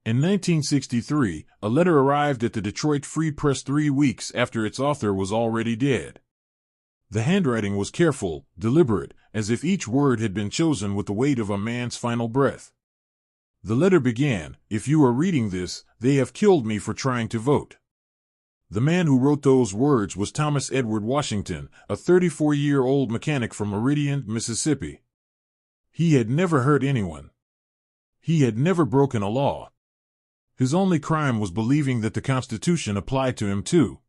In 1963, a letter arrived at the Detroit Free Press 3 weeks after its author was already dead. The handwriting was careful, deliberate, as if each word had been chosen with the weight of a man's final breath. The letter began, "If you are reading this, they have killed me for trying to vote." The man who wrote those words was Thomas Edward Washington, a 34-year-old mechanic from Meridian, Mississippi. He had never hurt anyone. He had never broken a law. His only crime was believing that the Constitution applied to him too.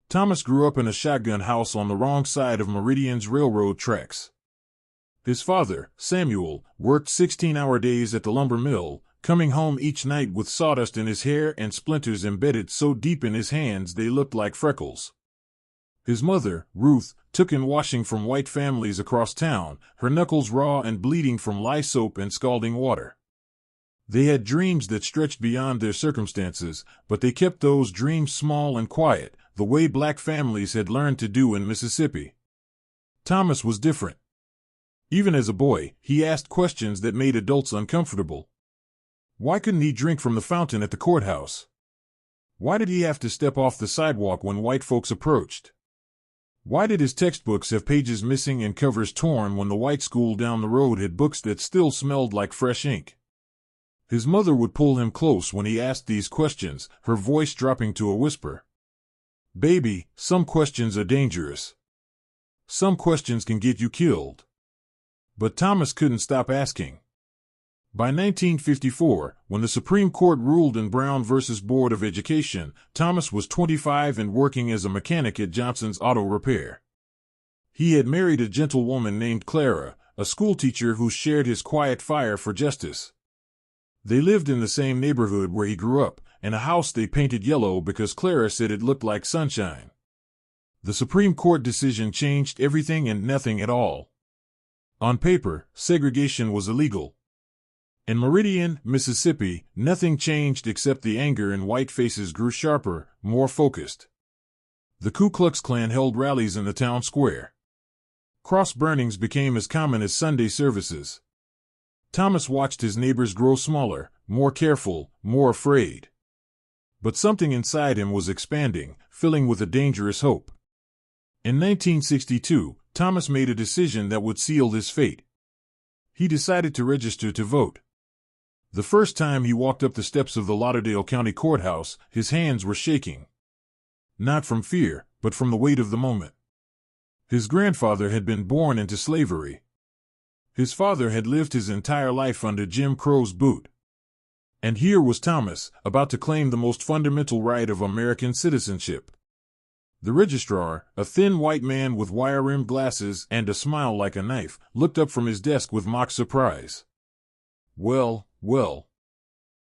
Thomas grew up in a shotgun house on the wrong side of Meridian's railroad tracks. His father, Samuel, worked 16-hour days at the lumber mill, coming home each night with sawdust in his hair and splinters embedded so deep in his hands they looked like freckles. His mother, Ruth, took in washing from white families across town, her knuckles raw and bleeding from lye soap and scalding water. They had dreams that stretched beyond their circumstances, but they kept those dreams small and quiet, the way black families had learned to do in Mississippi. Thomas was different. Even as a boy, he asked questions that made adults uncomfortable. Why couldn't he drink from the fountain at the courthouse? Why did he have to step off the sidewalk when white folks approached? Why did his textbooks have pages missing and covers torn when the white school down the road had books that still smelled like fresh ink? His mother would pull him close when he asked these questions, her voice dropping to a whisper. "Baby, some questions are dangerous. Some questions can get you killed." But Thomas couldn't stop asking. By 1954, when the Supreme Court ruled in Brown v. Board of Education, Thomas was 25 and working as a mechanic at Johnson's Auto Repair. He had married a gentlewoman named Clara, a schoolteacher who shared his quiet fire for justice. They lived in the same neighborhood where he grew up, in a house they painted yellow because Clara said it looked like sunshine. The Supreme Court decision changed everything and nothing at all. On paper, segregation was illegal. In Meridian, Mississippi, nothing changed except the anger in white faces grew sharper, more focused. The Ku Klux Klan held rallies in the town square. Cross burnings became as common as Sunday services. Thomas watched his neighbors grow smaller, more careful, more afraid. But something inside him was expanding, filling with a dangerous hope. In 1962, Thomas made a decision that would seal his fate. He decided to register to vote. The first time he walked up the steps of the Lauderdale County Courthouse, his hands were shaking. Not from fear, but from the weight of the moment. His grandfather had been born into slavery. His father had lived his entire life under Jim Crow's boot. And here was Thomas, about to claim the most fundamental right of American citizenship. The registrar, a thin white man with wire-rimmed glasses and a smile like a knife, looked up from his desk with mock surprise. Well,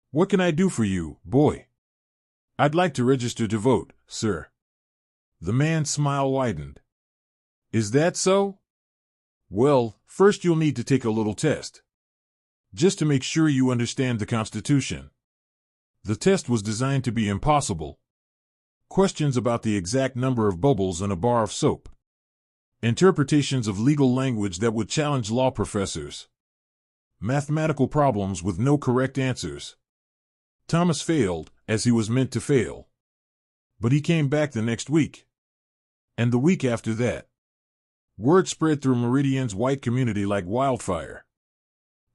what can I do for you, boy?" "I'd like to register to vote, sir." The man's smile widened. "Is that so? Well, first you'll need to take a little test. Just to make sure you understand the Constitution." The test was designed to be impossible. Questions about the exact number of bubbles in a bar of soap. Interpretations of legal language that would challenge law professors. Mathematical problems with no correct answers. Thomas failed, as he was meant to fail. But he came back the next week. And the week after that. Word spread through Meridian's white community like wildfire.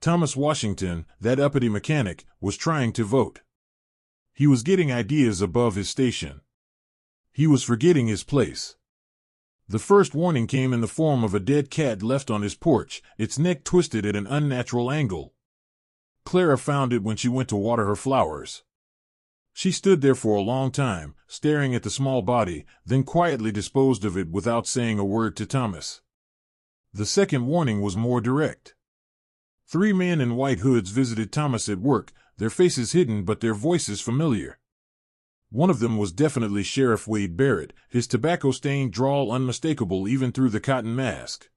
Thomas Washington, that uppity mechanic, was trying to vote. He was getting ideas above his station. He was forgetting his place. The first warning came in the form of a dead cat left on his porch, its neck twisted at an unnatural angle. Clara found it when she went to water her flowers. She stood there for a long time, staring at the small body, then quietly disposed of it without saying a word to Thomas. The second warning was more direct. 3 men in white hoods visited Thomas at work, their faces hidden but their voices familiar. One of them was definitely Sheriff Wade Barrett, his tobacco-stained drawl unmistakable even through the cotton mask.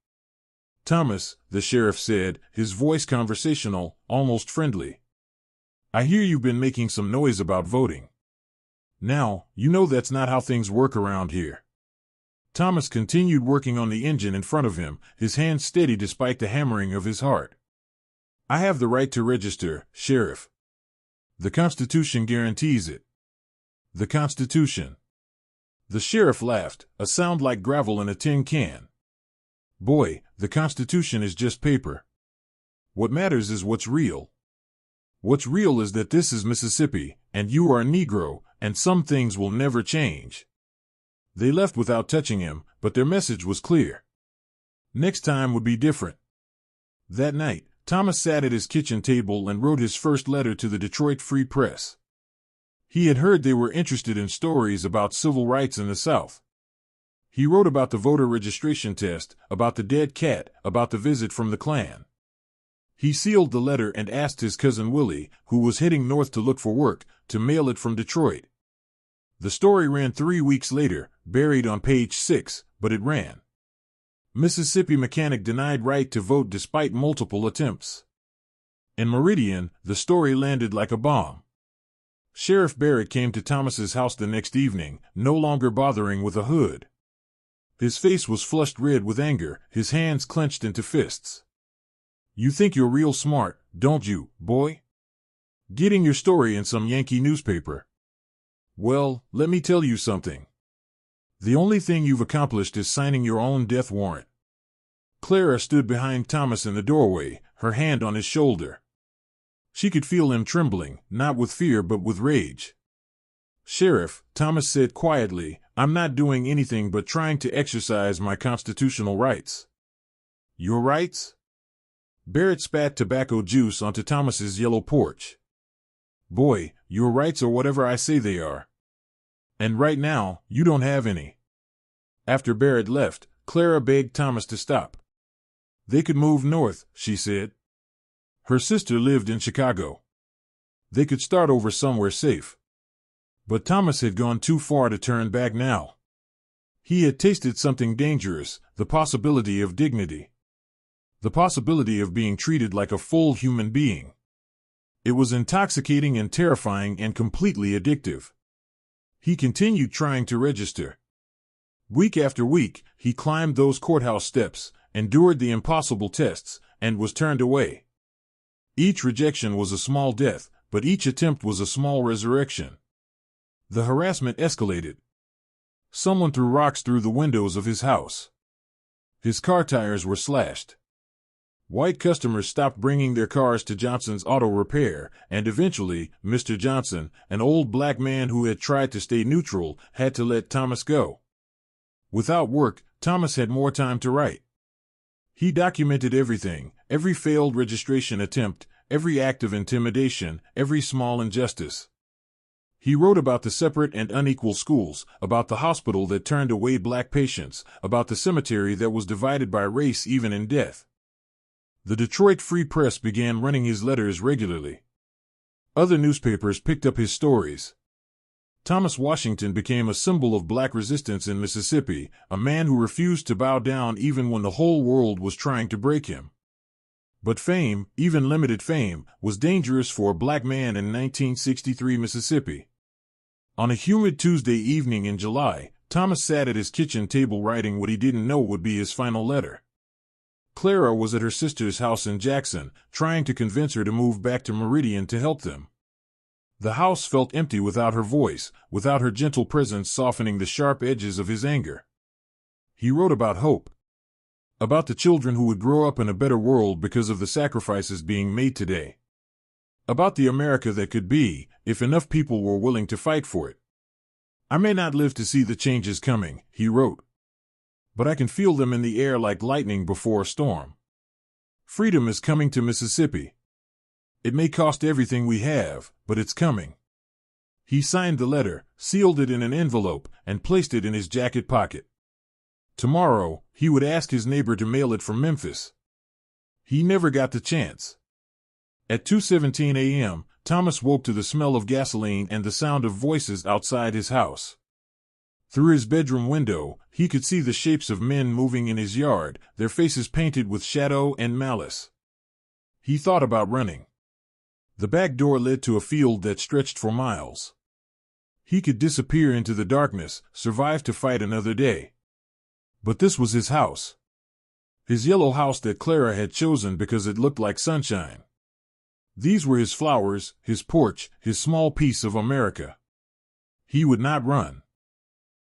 "Thomas," the sheriff said, his voice conversational, almost friendly. "I hear you've been making some noise about voting. Now, you know that's not how things work around here." Thomas continued working on the engine in front of him, his hands steady despite the hammering of his heart. "I have the right to register, Sheriff." The Constitution guarantees it. The Constitution. The sheriff laughed, a sound like gravel in a tin can. Boy, the Constitution is just paper. What matters is what's real. What's real is that this is Mississippi, and you are a Negro, and some things will never change. They left without touching him, but their message was clear. Next time would be different. That night, Thomas sat at his kitchen table and wrote his first letter to the Detroit Free Press. He had heard they were interested in stories about civil rights in the South. He wrote about the voter registration test, about the dead cat, about the visit from the Klan. He sealed the letter and asked his cousin Willie, who was heading north to look for work, to mail it from Detroit. The story ran 3 weeks later, buried on page 6, but it ran. Mississippi mechanic denied right to vote despite multiple attempts. In Meridian, the story landed like a bomb. Sheriff Barrett came to Thomas's house the next evening, no longer bothering with a hood. His face was flushed red with anger, his hands clenched into fists. You think you're real smart, don't you, boy? Getting your story in some Yankee newspaper. Well, let me tell you something. The only thing you've accomplished is signing your own death warrant. Clara stood behind Thomas in the doorway, her hand on his shoulder. She could feel him trembling, not with fear but with rage. Sheriff, Thomas said quietly, I'm not doing anything but trying to exercise my constitutional rights. Your rights? Barrett spat tobacco juice onto Thomas's yellow porch. Boy, your rights are whatever I say they are. And right now, you don't have any. After Barrett left, Clara begged Thomas to stop. They could move north, she said. Her sister lived in Chicago. They could start over somewhere safe. But Thomas had gone too far to turn back now. He had tasted something dangerous, the possibility of dignity. The possibility of being treated like a full human being. It was intoxicating and terrifying and completely addictive. He continued trying to register. Week after week, he climbed those courthouse steps, endured the impossible tests, and was turned away. Each rejection was a small death, but each attempt was a small resurrection. The harassment escalated. Someone threw rocks through the windows of his house. His car tires were slashed. White customers stopped bringing their cars to Johnson's auto repair, and eventually, Mr. Johnson, an old black man who had tried to stay neutral, had to let Thomas go. Without work, Thomas had more time to write. He documented everything, every failed registration attempt, every act of intimidation, every small injustice. He wrote about the separate and unequal schools, about the hospital that turned away black patients, about the cemetery that was divided by race even in death. The Detroit Free Press began running his letters regularly. Other newspapers picked up his stories. Thomas Washington became a symbol of black resistance in Mississippi, a man who refused to bow down even when the whole world was trying to break him. But fame, even limited fame, was dangerous for a black man in 1963 Mississippi. On a humid Tuesday evening in July, Thomas sat at his kitchen table writing what he didn't know would be his final letter. Clara was at her sister's house in Jackson, trying to convince her to move back to Meridian to help them. The house felt empty without her voice, without her gentle presence softening the sharp edges of his anger. He wrote about hope. About the children who would grow up in a better world because of the sacrifices being made today. About the America that could be, if enough people were willing to fight for it. I may not live to see the changes coming, he wrote. But I can feel them in the air like lightning before a storm. Freedom is coming to Mississippi. It may cost everything we have, but it's coming. He signed the letter, sealed it in an envelope, and placed it in his jacket pocket. Tomorrow, he would ask his neighbor to mail it from Memphis. He never got the chance. At 2:17 a.m., Thomas woke to the smell of gasoline and the sound of voices outside his house. Through his bedroom window, he could see the shapes of men moving in his yard, their faces painted with shadow and malice. He thought about running. The back door led to a field that stretched for miles. He could disappear into the darkness, survive to fight another day. But this was his house. His yellow house that Clara had chosen because it looked like sunshine. These were his flowers, his porch, his small piece of America. He would not run.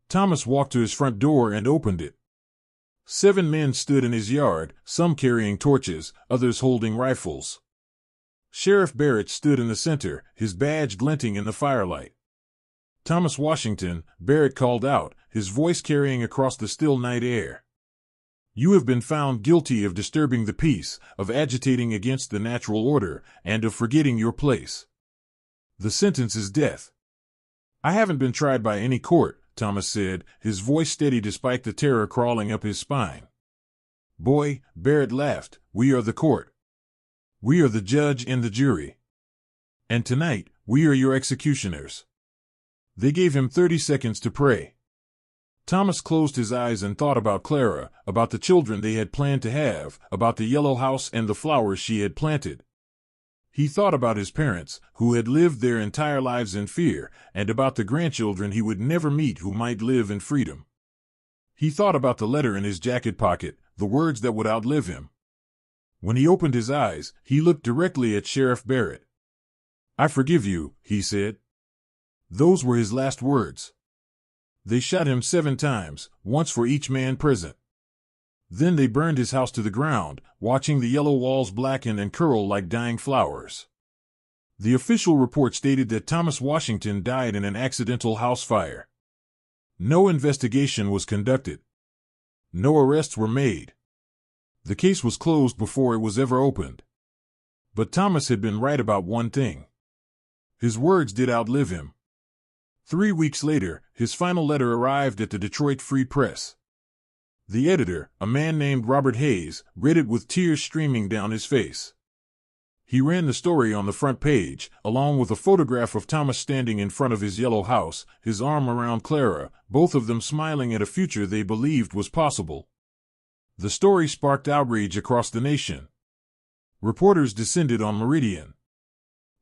Thomas walked to his front door and opened it. 7 men stood in his yard, some carrying torches, others holding rifles. Sheriff Barrett stood in the center, his badge glinting in the firelight. "Thomas Washington," Barrett called out, his voice carrying across the still night air. "You have been found guilty of disturbing the peace, of agitating against the natural order, and of forgetting your place. The sentence is death." "I haven't been tried by any court," Thomas said, his voice steady despite the terror crawling up his spine. "Boy," Barrett laughed, "we are the court. We are the judge and the jury. And tonight, we are your executioners." They gave him 30 seconds to pray. Thomas closed his eyes and thought about Clara, about the children they had planned to have, about the yellow house and the flowers she had planted. He thought about his parents, who had lived their entire lives in fear, and about the grandchildren he would never meet who might live in freedom. He thought about the letter in his jacket pocket, the words that would outlive him. When he opened his eyes, he looked directly at Sheriff Barrett. "I forgive you," he said. Those were his last words. They shot him 7 times, once for each man present. Then they burned his house to the ground, watching the yellow walls blacken and curl like dying flowers. The official report stated that Thomas Washington died in an accidental house fire. No investigation was conducted. No arrests were made. The case was closed before it was ever opened. But Thomas had been right about one thing. His words did outlive him. 3 weeks later, his final letter arrived at the Detroit Free Press. The editor, a man named Robert Hayes, read it with tears streaming down his face. He ran the story on the front page, along with a photograph of Thomas standing in front of his yellow house, his arm around Clara, both of them smiling at a future they believed was possible. The story sparked outrage across the nation. Reporters descended on Meridian.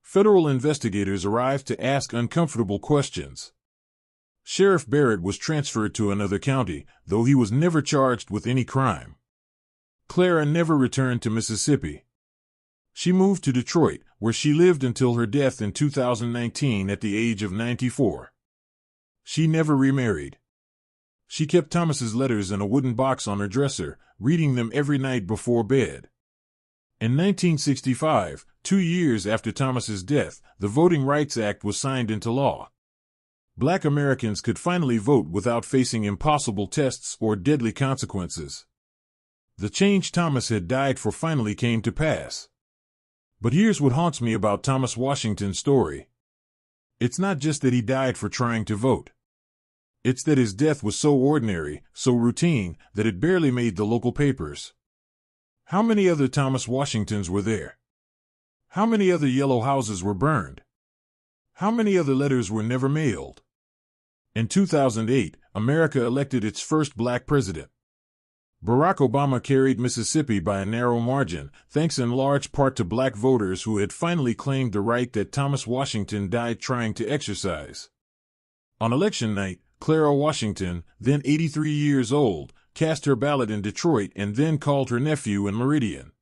Federal investigators arrived to ask uncomfortable questions. Sheriff Barrett was transferred to another county, though he was never charged with any crime. Clara never returned to Mississippi. She moved to Detroit, where she lived until her death in 2019 at the age of 94. She never remarried. She kept Thomas's letters in a wooden box on her dresser, reading them every night before bed. In 1965, 2 years after Thomas's death, the Voting Rights Act was signed into law. Black Americans could finally vote without facing impossible tests or deadly consequences. The change Thomas had died for finally came to pass. But here's what haunts me about Thomas Washington's story. It's not just that he died for trying to vote. It's that his death was so ordinary, so routine, that it barely made the local papers. How many other Thomas Washingtons were there? How many other yellow houses were burned? How many other letters were never mailed? In 2008, America elected its first black president. Barack Obama carried Mississippi by a narrow margin, thanks in large part to black voters who had finally claimed the right that Thomas Washington died trying to exercise. On election night, Clara Washington, then 83 years old, cast her ballot in Detroit and then called her nephew in Meridian.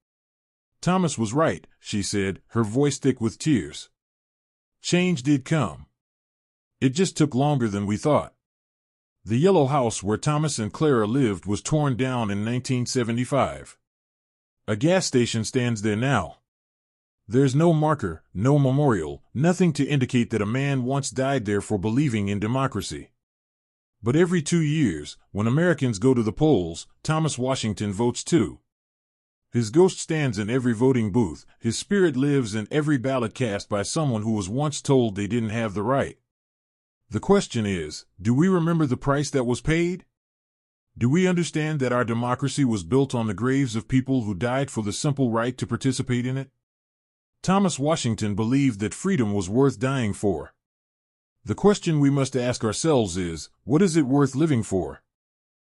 "Thomas was right," she said, her voice thick with tears. "Change did come. It just took longer than we thought." The yellow house where Thomas and Clara lived was torn down in 1975. A gas station stands there now. There's no marker, no memorial, nothing to indicate that a man once died there for believing in democracy. But every 2 years, when Americans go to the polls, Thomas Washington votes too. His ghost stands in every voting booth, his spirit lives in every ballot cast by someone who was once told they didn't have the right. The question is, do we remember the price that was paid? Do we understand that our democracy was built on the graves of people who died for the simple right to participate in it? Thomas Washington believed that freedom was worth dying for. The question we must ask ourselves is, what is it worth living for?